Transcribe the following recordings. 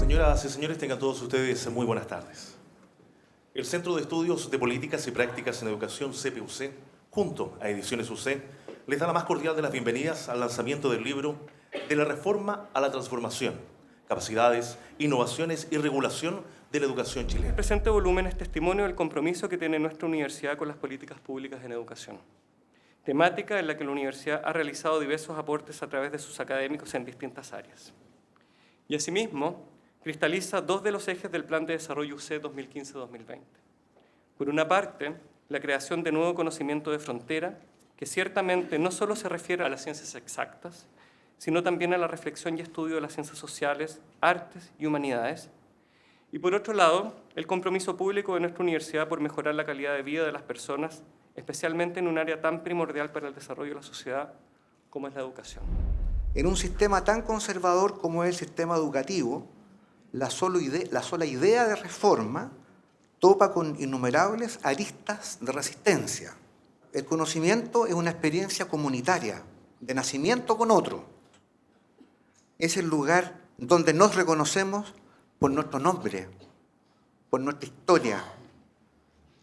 Señoras y señores, tengan todos ustedes muy buenas tardes. El Centro de Estudios de Políticas y Prácticas en Educación, CPUC, junto a Ediciones UC, les da la más cordial de las bienvenidas al lanzamiento del libro De la Reforma a la Transformación, Capacidades, Innovaciones y Regulación de la Educación Chilena. El presente volumen es testimonio del compromiso que tiene nuestra universidad con las políticas públicas en educación, temática en la que la universidad ha realizado diversos aportes a través de sus académicos en distintas áreas. Y asimismo, cristaliza dos de los ejes del Plan de Desarrollo UC 2015-2020. Por una parte, la creación de nuevo conocimiento de frontera, que ciertamente no solo se refiere a las ciencias exactas, sino también a la reflexión y estudio de las ciencias sociales, artes y humanidades. Y por otro lado, el compromiso público de nuestra universidad por mejorar la calidad de vida de las personas, especialmente en un área tan primordial para el desarrollo de la sociedad como es la educación. En un sistema tan conservador como es el sistema educativo, la sola idea de reforma topa con innumerables aristas de resistencia. El conocimiento es una experiencia comunitaria, de nacimiento con otro. Es el lugar donde nos reconocemos por nuestro nombre, por nuestra historia,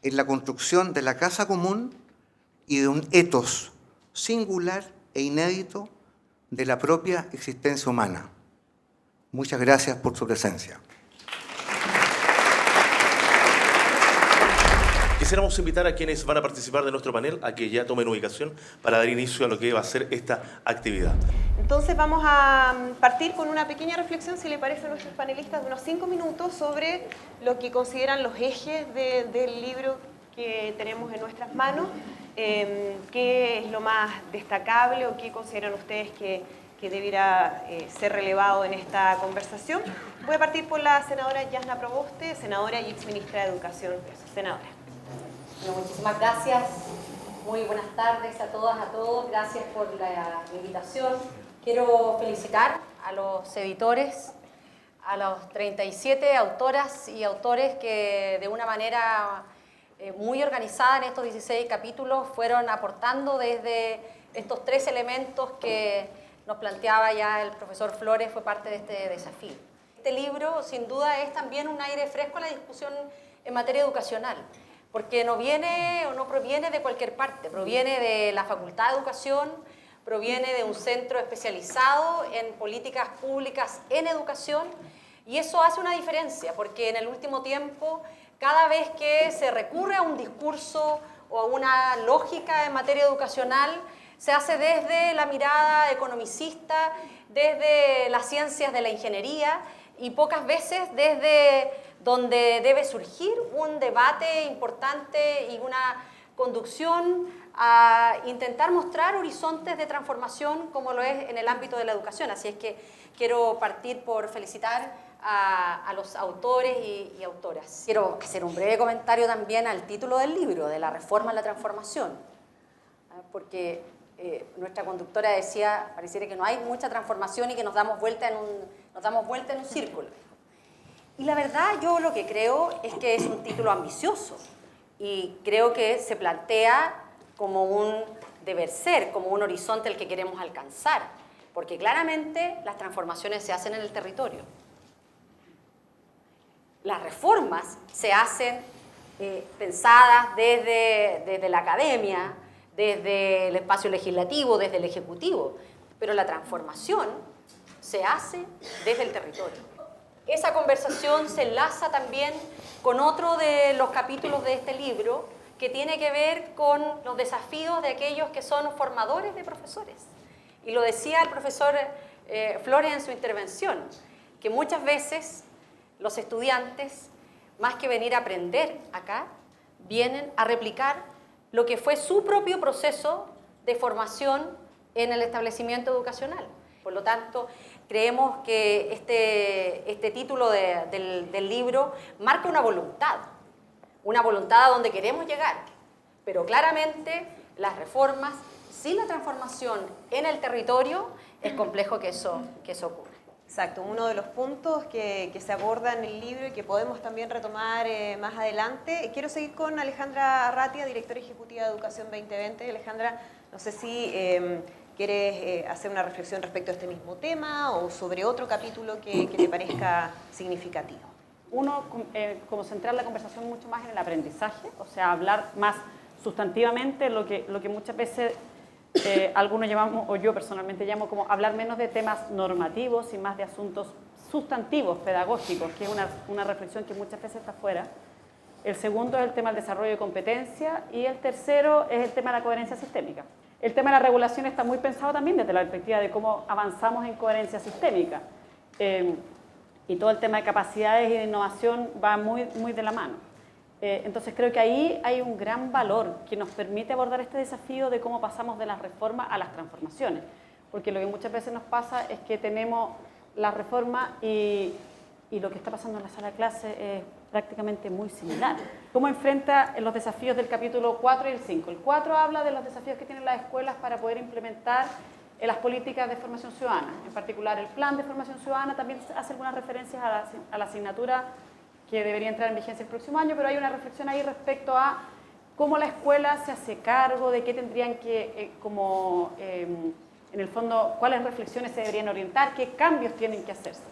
en la construcción de la casa común y de un ethos singular e inédito de la propia existencia humana. Muchas gracias por su presencia. Quisiéramos invitar a quienes van a participar de nuestro panel a que ya tomen ubicación para dar inicio a lo que va a ser esta actividad. Entonces vamos a partir con una pequeña reflexión, si le parece a nuestros panelistas, de unos 5 minutos sobre lo que consideran los ejes del libro que tenemos en nuestras manos, qué es lo más destacable o qué consideran ustedes que debiera ser relevado en esta conversación. Voy a partir por la senadora Yasna Proboste, senadora y exministra de Educación. Senadora. Bueno, muchísimas gracias. Muy buenas tardes a todas, a todos. Gracias por la invitación. Quiero felicitar a los editores, a los 37 autoras y autores que de una manera muy organizada en estos 16 capítulos fueron aportando desde estos 3 elementos que nos planteaba ya el profesor Flores, fue parte de este desafío. Este libro, sin duda, es también un aire fresco a la discusión en materia educacional, porque no viene o no proviene de cualquier parte, proviene de la Facultad de Educación, proviene de un centro especializado en políticas públicas en educación, y eso hace una diferencia, porque en el último tiempo, cada vez que se recurre a un discurso o a una lógica en materia educacional, se hace desde la mirada economicista, desde las ciencias de la ingeniería y pocas veces desde donde debe surgir un debate importante y una conducción a intentar mostrar horizontes de transformación como lo es en el ámbito de la educación. Así es que quiero partir por felicitar a los autores y autoras. Quiero hacer un breve comentario también al título del libro, de la reforma a la transformación, porque nuestra conductora decía, pareciera que no hay mucha transformación y que nos damos vuelta en un círculo. Y la verdad, yo lo que creo es que es un título ambicioso y creo que se plantea como un deber ser, como un horizonte al que queremos alcanzar, porque claramente las transformaciones se hacen en el territorio. Las reformas se hacen pensadas desde la academia, desde el espacio legislativo, desde el ejecutivo, pero la transformación se hace desde el territorio. Esa conversación se enlaza también con otro de los capítulos de este libro que tiene que ver con los desafíos de aquellos que son formadores de profesores. Y lo decía el profesor Flores en su intervención, que muchas veces los estudiantes, más que venir a aprender acá, vienen a replicar lo que fue su propio proceso de formación en el establecimiento educacional. Por lo tanto, creemos que este título del libro marca una voluntad a donde queremos llegar, pero claramente las reformas, sin la transformación en el territorio, es complejo que eso ocurra. Exacto, uno de los puntos que se aborda en el libro y que podemos también retomar más adelante. Quiero seguir con Alejandra Arratia, directora ejecutiva de Educación 2020. Alejandra, no sé si ¿Quieres hacer una reflexión respecto a este mismo tema o sobre otro capítulo que te parezca significativo? Uno, como centrar la conversación mucho más en el aprendizaje, o sea, hablar más sustantivamente lo que muchas veces algunos llamamos, o yo personalmente llamo como hablar menos de temas normativos y más de asuntos sustantivos, pedagógicos, que es una reflexión que muchas veces está fuera. El segundo es el tema del desarrollo de competencia y el tercero es el tema de la coherencia sistémica. El tema de la regulación está muy pensado también desde la perspectiva de cómo avanzamos en coherencia sistémica. Y todo el tema de capacidades y de innovación va muy de la mano. Entonces creo que ahí hay un gran valor que nos permite abordar este desafío de cómo pasamos de las reformas a las transformaciones. Porque lo que muchas veces nos pasa es que tenemos la reforma y lo que está pasando en la sala de clase es prácticamente muy similar. ¿Cómo enfrenta los desafíos del capítulo 4 y el 5? El 4 habla de los desafíos que tienen las escuelas para poder implementar las políticas de formación ciudadana. En particular, el plan de formación ciudadana también hace algunas referencias a la asignatura que debería entrar en vigencia el próximo año, pero hay una reflexión ahí respecto a cómo la escuela se hace cargo, de qué tendrían que, en el fondo, cuáles reflexiones se deberían orientar, qué cambios tienen que hacerse.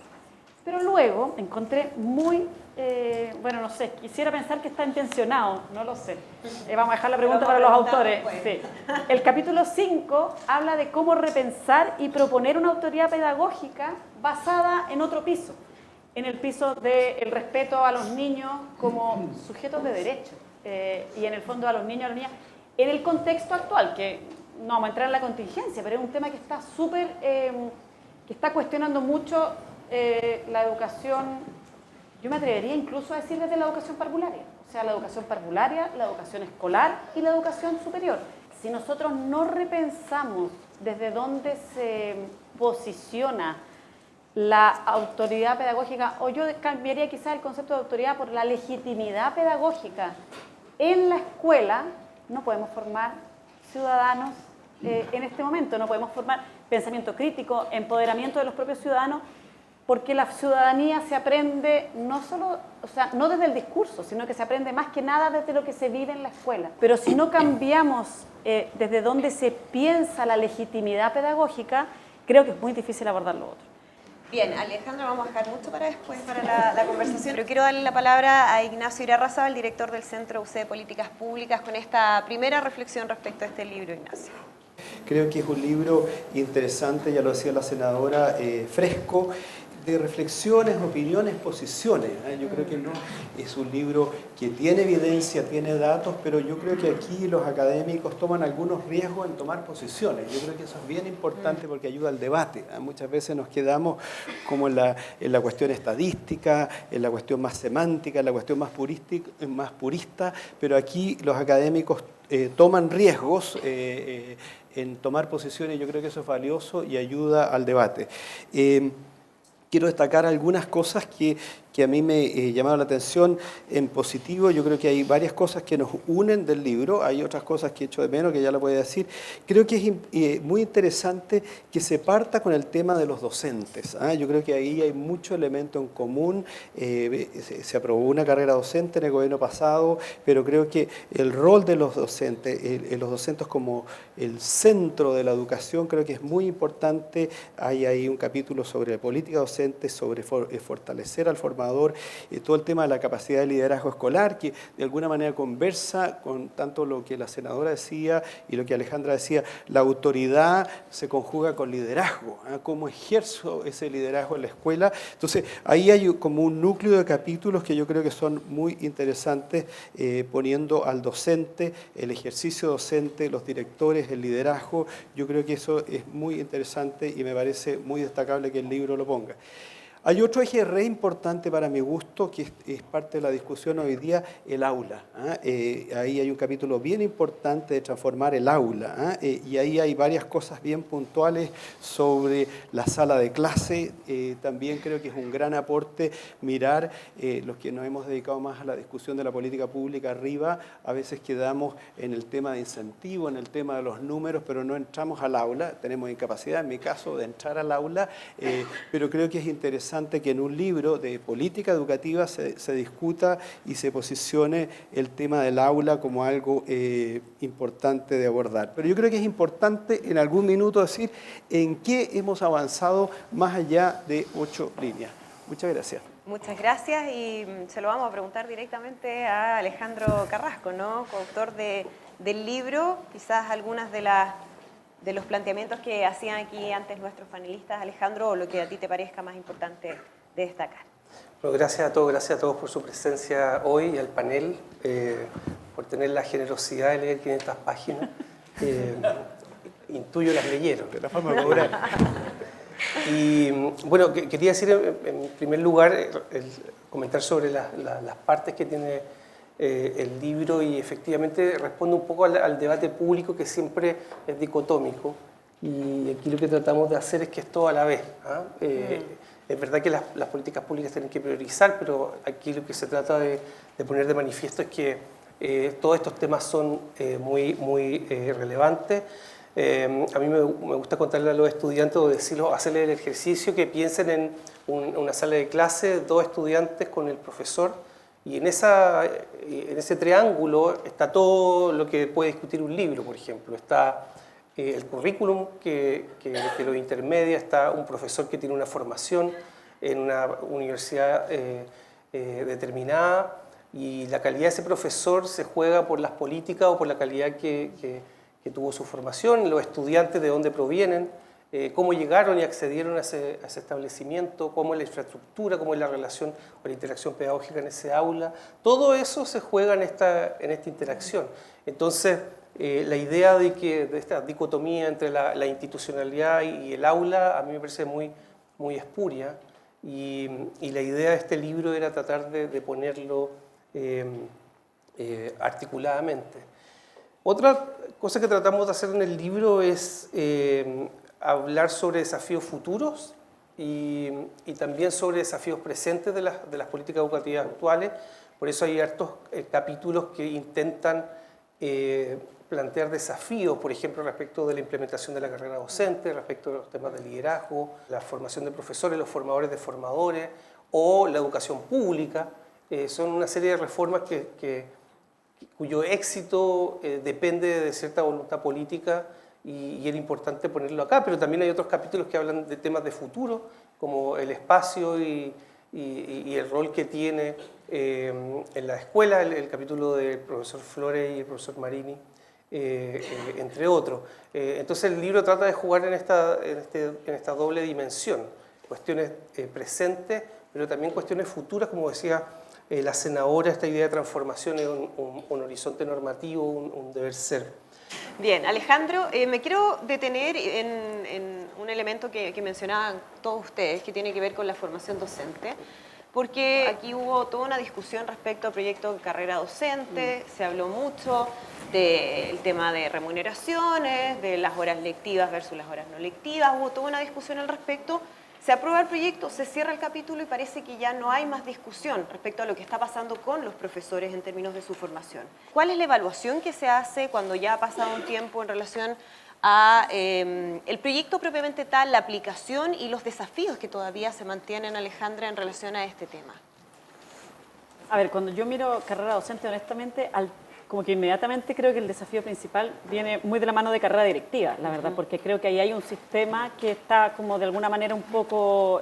Pero luego encontré muy, bueno, no sé, quisiera pensar que está intencionado, no lo sé. Vamos a dejar la pregunta para los autores. Sí. El capítulo 5 habla de cómo repensar y proponer una autoridad pedagógica basada en otro piso, en el piso del respeto a los niños como sujetos de derecho y en el fondo a los niños y a las niñas en el contexto actual, que no vamos a entrar en la contingencia, pero es un tema que está súper, que está cuestionando mucho la educación, yo me atrevería incluso a decir desde la educación parvularia, o sea, la educación parvularia, la educación escolar y la educación superior. Si nosotros no repensamos desde dónde se posiciona la autoridad pedagógica, o yo cambiaría quizás el concepto de autoridad por la legitimidad pedagógica en la escuela, no podemos formar ciudadanos en este momento, no podemos formar pensamiento crítico, empoderamiento de los propios ciudadanos, porque la ciudadanía se aprende no solo, o sea, no desde el discurso, sino que se aprende más que nada desde lo que se vive en la escuela. Pero si no cambiamos desde dónde se piensa la legitimidad pedagógica, creo que es muy difícil abordar lo otro. Bien, Alejandra, vamos a dejar mucho para después, para la conversación. Pero quiero darle la palabra a Ignacio Irarrázaval, director del Centro UC de Políticas Públicas, con esta primera reflexión respecto a este libro, Ignacio. Creo que es un libro interesante, ya lo decía la senadora, fresco, de reflexiones, opiniones, posiciones. Yo creo que no es un libro que tiene evidencia, tiene datos, pero yo creo que aquí los académicos toman algunos riesgos en tomar posiciones. Yo creo que eso es bien importante porque ayuda al debate. Muchas veces nos quedamos como en la cuestión estadística, en la cuestión más semántica, en la cuestión más purista, pero aquí los académicos toman riesgos en tomar posiciones. Yo creo que eso es valioso y ayuda al debate. Quiero destacar algunas cosas que a mí me llamaron la atención en positivo. Yo creo que hay varias cosas que nos unen del libro, hay otras cosas que echo de menos, que ya lo voy a decir. Creo que es muy interesante que se parta con el tema de los docentes. Yo creo que ahí hay mucho elemento en común. Se aprobó una carrera docente en el gobierno pasado, pero creo que el rol de los docentes como el centro de la educación, creo que es muy importante. Hay ahí un capítulo sobre política docente, sobre fortalecer al formador, todo el tema de la capacidad de liderazgo escolar, que de alguna manera conversa con tanto lo que la senadora decía y lo que Alejandra decía. La autoridad se conjuga con liderazgo, cómo ejerzo ese liderazgo en la escuela. Entonces, ahí hay como un núcleo de capítulos que yo creo que son muy interesantes, poniendo al docente, el ejercicio docente, los directores, el liderazgo. Yo creo que eso es muy interesante y me parece muy destacable que el libro lo ponga. Hay otro eje re importante para mi gusto, que es parte de la discusión hoy día, el aula. Ahí hay un capítulo bien importante de transformar el aula. Y ahí hay varias cosas bien puntuales sobre la sala de clase. También creo que es un gran aporte mirar, los que nos hemos dedicado más a la discusión de la política pública arriba, a veces quedamos en el tema de incentivo, en el tema de los números, pero no entramos al aula. Tenemos incapacidad, en mi caso, de entrar al aula, pero creo que es interesante interesante que en un libro de política educativa se discuta y se posicione el tema del aula como algo importante de abordar. Pero yo creo que es importante en algún minuto decir en qué hemos avanzado más allá de 8 líneas. Muchas gracias. Muchas gracias y se lo vamos a preguntar directamente a Alejandro Carrasco, ¿no? Coautor del libro, quizás algunas de los planteamientos que hacían aquí antes nuestros panelistas, Alejandro, o lo que a ti te parezca más importante de destacar. Bueno, gracias a todos por su presencia hoy y al panel, por tener la generosidad de leer 500 páginas. Intuyo las leyeron, de la forma de cobrar. Y bueno, quería decir en primer lugar, comentar sobre las partes que tiene el libro y efectivamente responde un poco al debate público que siempre es dicotómico y aquí lo que tratamos de hacer es que es todo a la vez. Es verdad que las políticas públicas tienen que priorizar, pero aquí lo que se trata de poner de manifiesto es que todos estos temas son muy relevantes. A mí me gusta contarle a los estudiantes o decirles, hacerles el ejercicio que piensen en una sala de clase, 2 estudiantes con el profesor y en ese triángulo está todo lo que puede discutir un libro, por ejemplo. Está el currículum que lo intermedia, está un profesor que tiene una formación en una universidad determinada y la calidad de ese profesor se juega por las políticas o por la calidad que tuvo su formación, los estudiantes de dónde provienen, cómo llegaron y accedieron a ese establecimiento, cómo es la infraestructura, cómo es la relación o la interacción pedagógica en ese aula. Todo eso se juega en esta interacción. Entonces, la idea de esta dicotomía entre la institucionalidad y el aula a mí me parece muy espuria y la idea de este libro era tratar de ponerlo articuladamente. Otra cosa que tratamos de hacer en el libro es hablar sobre desafíos futuros y también sobre desafíos presentes de las políticas educativas actuales. Por eso hay hartos capítulos que intentan plantear desafíos, por ejemplo, respecto de la implementación de la carrera docente, respecto de los temas de liderazgo, la formación de profesores, los formadores de formadores o la educación pública. Son una serie de reformas cuyo éxito depende de cierta voluntad política y era importante ponerlo acá, pero también hay otros capítulos que hablan de temas de futuro, como el espacio y el rol que tiene en la escuela, el capítulo del profesor Flores y el profesor Marini, entre otros. Entonces el libro trata de jugar en esta doble dimensión, cuestiones presentes, pero también cuestiones futuras, como decía la senadora, esta idea de transformación es un horizonte normativo, un deber ser. Bien, Alejandro, me quiero detener en un elemento que mencionaban todos ustedes, que tiene que ver con la formación docente, porque aquí hubo toda una discusión respecto al proyecto de carrera docente, se habló mucho del tema de remuneraciones, de las horas lectivas versus las horas no lectivas, hubo toda una discusión al respecto. Se aprueba el proyecto, se cierra el capítulo y parece que ya no hay más discusión respecto a lo que está pasando con los profesores en términos de su formación. ¿Cuál es la evaluación que se hace cuando ya ha pasado un tiempo en relación a el proyecto propiamente tal, la aplicación y los desafíos que todavía se mantienen, Alejandra, en relación a este tema? A ver, cuando yo miro carrera docente, honestamente, como que inmediatamente creo que el desafío principal viene muy de la mano de carrera directiva, la verdad, porque creo que ahí hay un sistema que está como de alguna manera un poco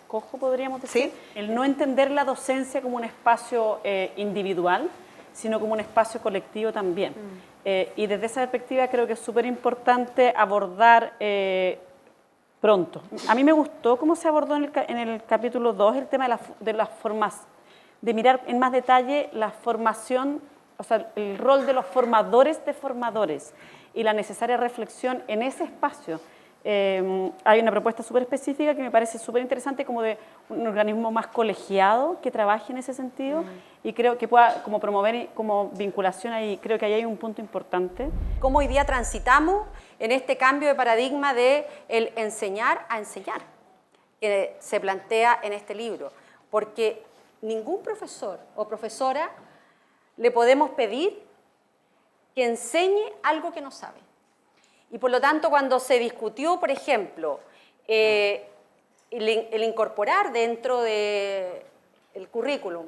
cojo, podríamos decir. ¿Sí? El no entender la docencia como un espacio individual, sino como un espacio colectivo también. Y desde esa perspectiva creo que es súper importante abordar pronto. A mí me gustó cómo se abordó en el capítulo 2 el tema de las formas, de mirar en más detalle la formación, o sea, el rol de los formadores de formadores y la necesaria reflexión en ese espacio. Hay una propuesta súper específica que me parece súper interesante, como de un organismo más colegiado que trabaje en ese sentido y creo que pueda como promover como vinculación ahí, creo que ahí hay un punto importante. ¿Cómo hoy día transitamos en este cambio de paradigma de el enseñar a enseñar que se plantea en este libro? Porque ningún profesor o profesora le podemos pedir que enseñe algo que no sabe. Y por lo tanto, cuando se discutió, por ejemplo, el incorporar dentro del currículum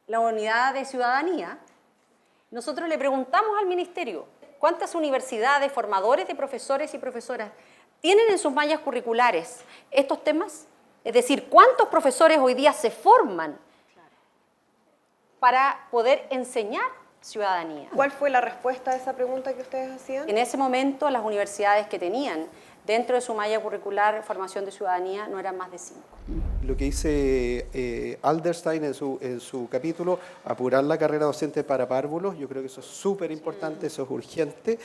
la unidad de ciudadanía, nosotros le preguntamos al Ministerio cuántas universidades, formadores de profesores y profesoras tienen en sus mallas curriculares estos temas. Es decir, cuántos profesores hoy día se forman para poder enseñar ciudadanía. ¿Cuál fue la respuesta a esa pregunta que ustedes hacían? En ese momento, las universidades que tenían dentro de su malla curricular formación de ciudadanía no eran más de 5. Lo que dice Alderstein en su capítulo, apurar la carrera docente para párvulos, yo creo que eso es súper importante, eso es urgente.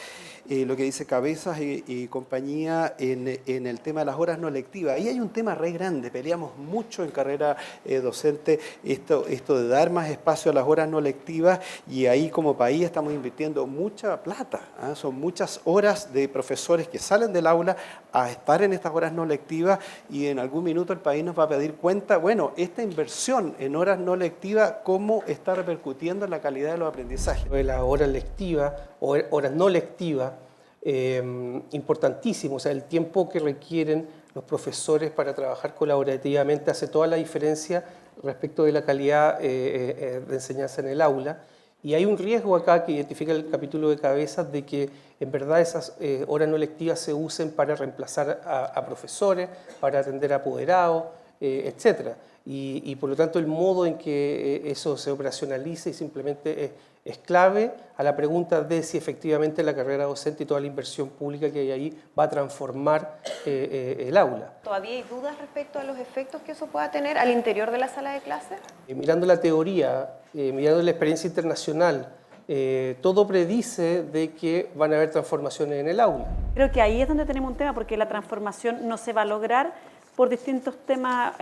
Lo que dice Cabezas y compañía en el tema de las horas no lectivas. Ahí hay un tema re grande, peleamos mucho en carrera docente esto de dar más espacio a las horas no lectivas, y ahí como país estamos invirtiendo mucha plata, ¿eh? Son muchas horas de profesores que salen del aula a estar en estas horas no lectivas, y en algún minuto el país nos va a pedir cuenta, bueno, esta inversión en horas no lectivas, ¿cómo está repercutiendo en la calidad de los aprendizajes? Las horas lectivas o horas no lectivas, importantísimo, o sea, el tiempo que requieren los profesores para trabajar colaborativamente hace toda la diferencia respecto de la calidad de enseñanza en el aula. Y hay un riesgo acá que identifica el capítulo de Cabezas de que en verdad esas horas no lectivas se usen para reemplazar a profesores, para atender a apoderados, etc. Y por lo tanto el modo en que eso se operacionaliza y simplemente es clave a la pregunta de si efectivamente la carrera docente y toda la inversión pública que hay ahí va a transformar el aula. ¿Todavía hay dudas respecto a los efectos que eso pueda tener al interior de la sala de clases? Mirando la teoría, mirando la experiencia internacional, todo predice de que van a haber transformaciones en el aula. Creo que ahí es donde tenemos un tema, porque la transformación no se va a lograr por distintos temas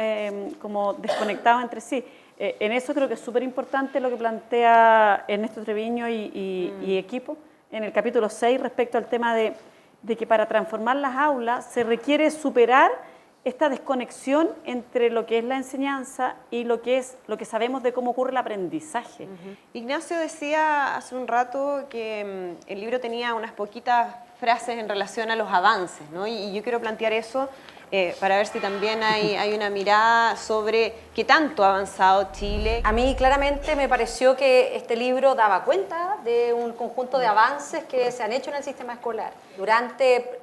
como desconectados entre sí. En eso creo que es súper importante lo que plantea Ernesto Treviño y equipo en el capítulo 6 respecto al tema de que para transformar las aulas se requiere superar esta desconexión entre lo que es la enseñanza y lo que sabemos de cómo ocurre el aprendizaje. Ignacio decía hace un rato que el libro tenía unas poquitas frases en relación a los avances, ¿no? Y yo quiero plantear eso para ver si también hay una mirada sobre qué tanto ha avanzado Chile. A mí claramente me pareció que este libro daba cuenta de un conjunto de avances que se han hecho en el sistema escolar. Durante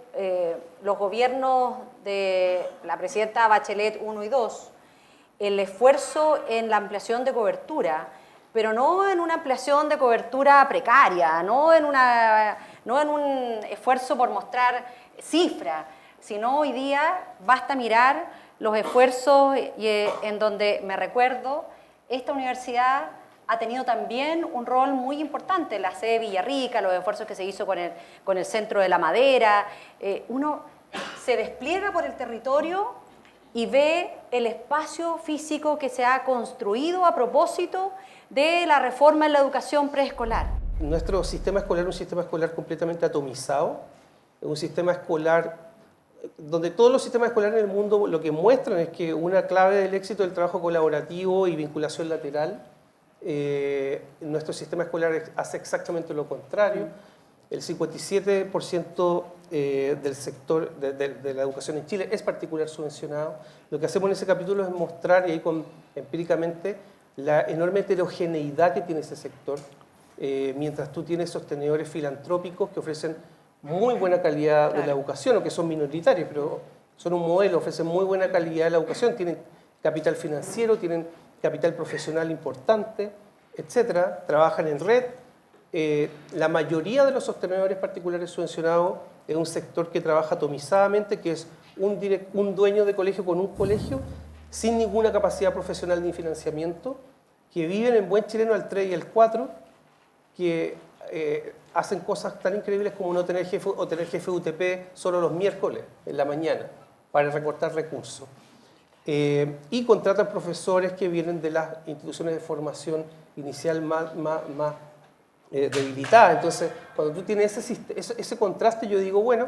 los gobiernos de la presidenta Bachelet 1 y 2, el esfuerzo en la ampliación de cobertura, pero no en una ampliación de cobertura precaria, no en un esfuerzo por mostrar cifras, sino hoy día basta mirar los esfuerzos en donde me recuerdo, esta universidad ha tenido también un rol muy importante, la sede de Villarrica, los esfuerzos que se hizo con el Centro de la Madera. Uno se despliega por el territorio y ve el espacio físico que se ha construido a propósito de la reforma en la educación preescolar. Nuestro sistema escolar es un sistema escolar completamente atomizado, es un sistema escolar donde todos los sistemas escolares en el mundo lo que muestran es que una clave del éxito es el trabajo colaborativo y vinculación lateral. Nuestro sistema escolar hace exactamente lo contrario. El 57% del sector de la educación en Chile es particular subvencionado. Lo que hacemos en ese capítulo es mostrar, y ahí empíricamente, la enorme heterogeneidad que tiene ese sector, mientras tú tienes sostenedores filantrópicos que ofrecen muy buena calidad de la educación, o que son minoritarios, pero son un modelo, ofrecen muy buena calidad de la educación, tienen capital financiero, tienen capital profesional importante, etcétera, trabajan en red. La mayoría de los sostenedores particulares subvencionados es un sector que trabaja atomizadamente, que es un dueño de colegio con un colegio, sin ninguna capacidad profesional ni financiamiento, que viven en buen chileno al 3 y al 4, que hacen cosas tan increíbles como no tener jefe o tener jefe de UTP solo los miércoles en la mañana para recortar recursos. Y contratan profesores que vienen de las instituciones de formación inicial más debilitadas. Entonces, cuando tú tienes ese contraste, yo digo, bueno,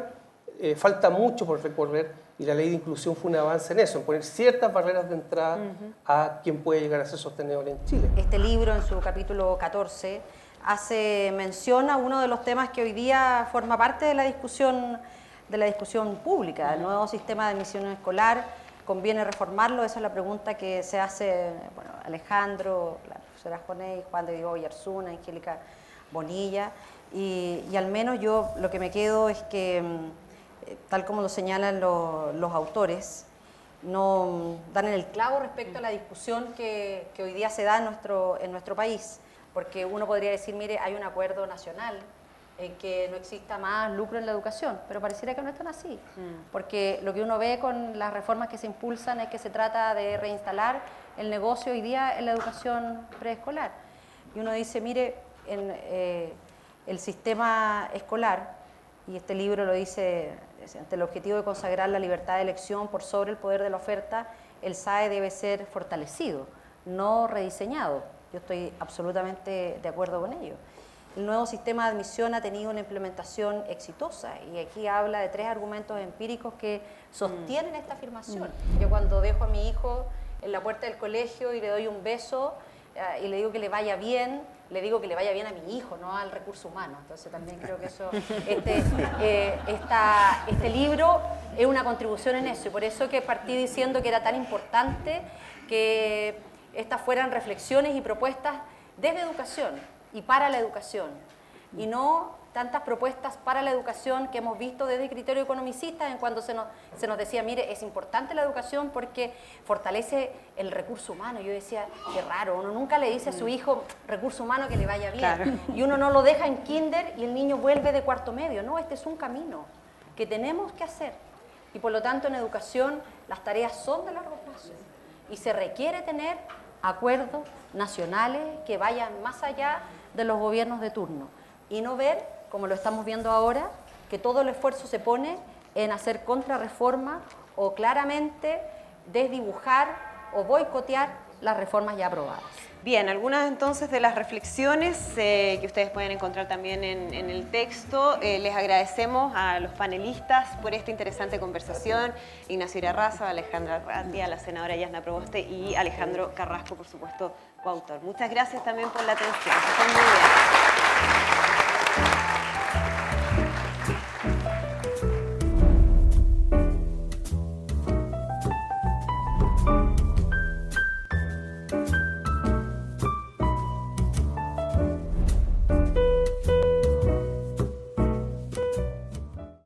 falta mucho por recorrer, y la ley de inclusión fue un avance en eso, en poner ciertas barreras de entrada a quien puede llegar a ser sostenedor en Chile. Este libro, en su capítulo 14, hace mención a uno de los temas que hoy día forma parte de la discusión pública, el nuevo sistema de admisión escolar, conviene reformarlo? Esa es la pregunta que se hace Alejandro, la profesora Joney, Juan de Diego Yarzuna, Angélica Bonilla, y al menos yo lo que me quedo es que, tal como lo señalan los autores, no dan en el clavo respecto a la discusión que hoy día se da en nuestro país, porque uno podría decir, mire, hay un acuerdo nacional en que no exista más lucro en la educación, pero pareciera que no es tan así, porque lo que uno ve con las reformas que se impulsan es que se trata de reinstalar el negocio hoy día en la educación preescolar. Y uno dice, mire, el sistema escolar, y este libro lo dice, ante el objetivo de consagrar la libertad de elección por sobre el poder de la oferta, el SAE debe ser fortalecido, no rediseñado. Yo estoy absolutamente de acuerdo con ello. El nuevo sistema de admisión ha tenido una implementación exitosa y aquí habla de 3 argumentos empíricos que sostienen esta afirmación. Yo cuando dejo a mi hijo en la puerta del colegio y le doy un beso y le digo que le vaya bien, le digo que le vaya bien a mi hijo, no al recurso humano. Entonces también creo que eso, este libro es una contribución en eso, y por eso que partí diciendo que era tan importante que estas fueran reflexiones y propuestas desde educación y para la educación, y no tantas propuestas para la educación que hemos visto desde criterio economicista, en cuando se nos decía, mire, es importante la educación porque fortalece el recurso humano. Yo decía, qué raro, uno nunca le dice a su hijo recurso humano que le vaya bien, claro. Y uno no lo deja en kinder y el niño vuelve de cuarto medio. No, este es un camino que tenemos que hacer, y por lo tanto en educación las tareas son de largo plazo y se requiere tener acuerdos nacionales que vayan más allá de los gobiernos de turno y no ver, como lo estamos viendo ahora, que todo el esfuerzo se pone en hacer contrarreforma o claramente desdibujar o boicotear las reformas ya aprobadas. Bien, algunas entonces de las reflexiones que ustedes pueden encontrar también en el texto. Les agradecemos a los panelistas por esta interesante conversación. Ignacio Irarrázaval, Alejandra Ratia, la senadora Yasna Proboste y Alejandro Carrasco, por supuesto, coautor. Muchas gracias también por la atención. Que estén muy bien.